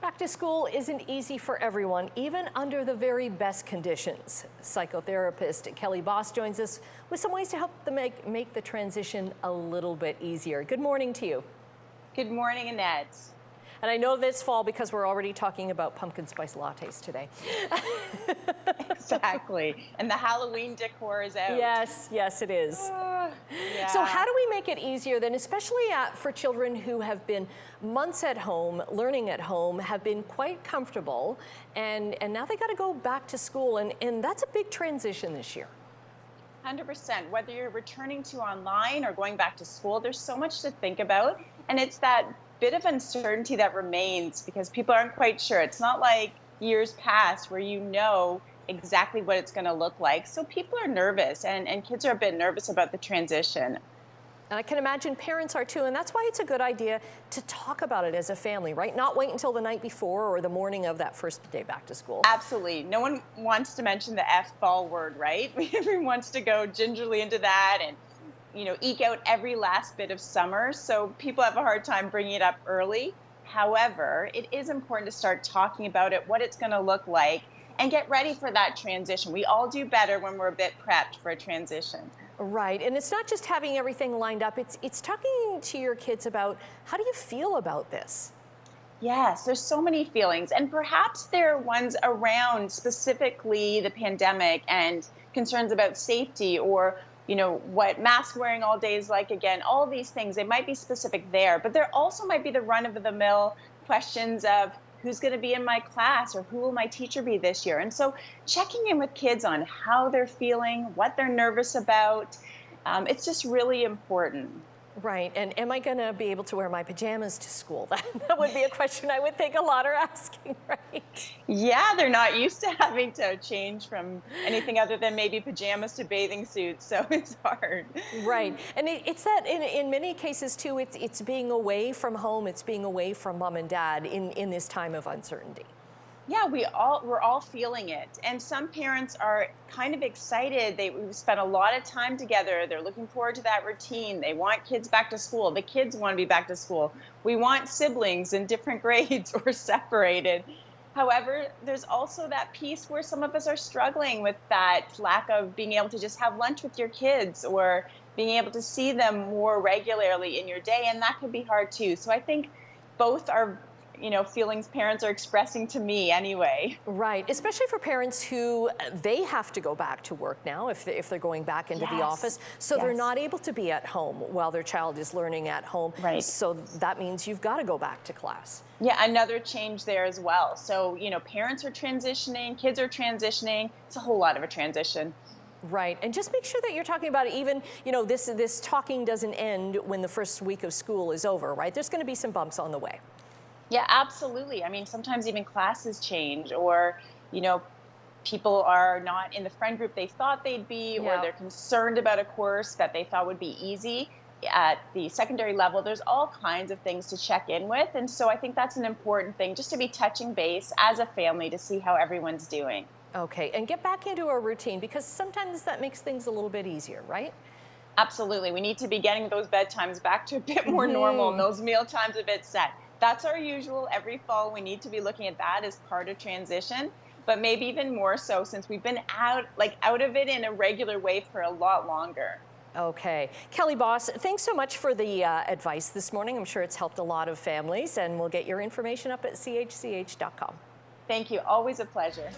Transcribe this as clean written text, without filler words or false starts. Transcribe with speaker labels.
Speaker 1: Back to school isn't easy for everyone, even under the very best conditions. Psychotherapist Kelly Bos joins us with some ways to help them make the transition a little bit easier. Good morning to you.
Speaker 2: Good morning, Annette.
Speaker 1: And I know this fall because we're already talking about pumpkin spice lattes today.
Speaker 2: Exactly. And the Halloween decor is out.
Speaker 1: Yes, it is.
Speaker 2: Yeah.
Speaker 1: So how do we make it easier then, especially for children who have been months at home, learning at home, have been quite comfortable, and now they got to go back to school, and that's a big transition this year.
Speaker 2: 100%. Whether you're returning to online or going back to school, there's so much to think about. And it's that bit of uncertainty that remains because people aren't quite sure. It's not like years past where you know exactly what it's going to look like. So people are nervous and kids are a bit nervous about the transition.
Speaker 1: And I can imagine parents are too, and that's why it's a good idea to talk about it as a family, right? Not wait until the night before or the morning of that first day back to school.
Speaker 2: Absolutely. No one wants to mention the F-ball word, right? Everyone wants to go gingerly into that and eke out every last bit of summer. So people have a hard time bringing it up early. However, it is important to start talking about it, what it's going to look like, and get ready for that transition. We all do better when we're a bit prepped for a transition.
Speaker 1: Right, and it's not just having everything lined up, it's talking to your kids about how do you feel about this?
Speaker 2: Yes, there's so many feelings, and perhaps there are ones around specifically the pandemic and concerns about safety or what mask wearing all day is like again, all these things, they might be specific there, but there also might be the run-of-the-mill questions of who's going to be in my class or who will my teacher be this year? And so checking in with kids on how they're feeling, what they're nervous about, it's just really important.
Speaker 1: Right, and am I going to be able to wear my pajamas to school? That would be a question I would think a lot are asking, right?
Speaker 2: Yeah, they're not used to having to change from anything other than maybe pajamas to bathing suits, so it's hard.
Speaker 1: Right, and it's that in many cases too, it's being away from home, it's being away from mom and dad in this time of uncertainty.
Speaker 2: Yeah, we're all feeling it. And some parents are kind of excited. We've spent a lot of time together. They're looking forward to that routine. They want kids back to school. The kids want to be back to school. We want siblings in different grades or separated. However, there's also that piece where some of us are struggling with that lack of being able to just have lunch with your kids or being able to see them more regularly in your day. And that can be hard too. So I think both are feelings parents are expressing to me anyway.
Speaker 1: Right, especially for parents who they have to go back to work now if they're going back into the office. So they're not able to be at home while their child is learning at home.
Speaker 2: Right.
Speaker 1: So that means you've got to go back to class.
Speaker 2: Yeah, another change there as well. So, parents are transitioning, kids are transitioning. It's a whole lot of a transition.
Speaker 1: Right, and just make sure that you're talking about it even, this talking doesn't end when the first week of school is over, right? There's going to be some bumps on the way.
Speaker 2: Yeah, absolutely. I mean, sometimes even classes change or, people are not in the friend group they thought they'd be, or they're concerned about a course that they thought would be easy at the secondary level. There's all kinds of things to check in with. And so I think that's an important thing, just to be touching base as a family to see how everyone's doing. Okay,
Speaker 1: and get back into a routine because sometimes that makes things a little bit easier, right?
Speaker 2: Absolutely. We need to be getting those bedtimes back to a bit more normal and those meal times a bit set. That's our usual every fall. We need to be looking at that as part of transition, but maybe even more so since we've been out of it in a regular way for a lot longer.
Speaker 1: Okay. Kelly Bos, thanks so much for the advice this morning. I'm sure it's helped a lot of families, and we'll get your information up at chch.com.
Speaker 2: Thank you. Always a pleasure.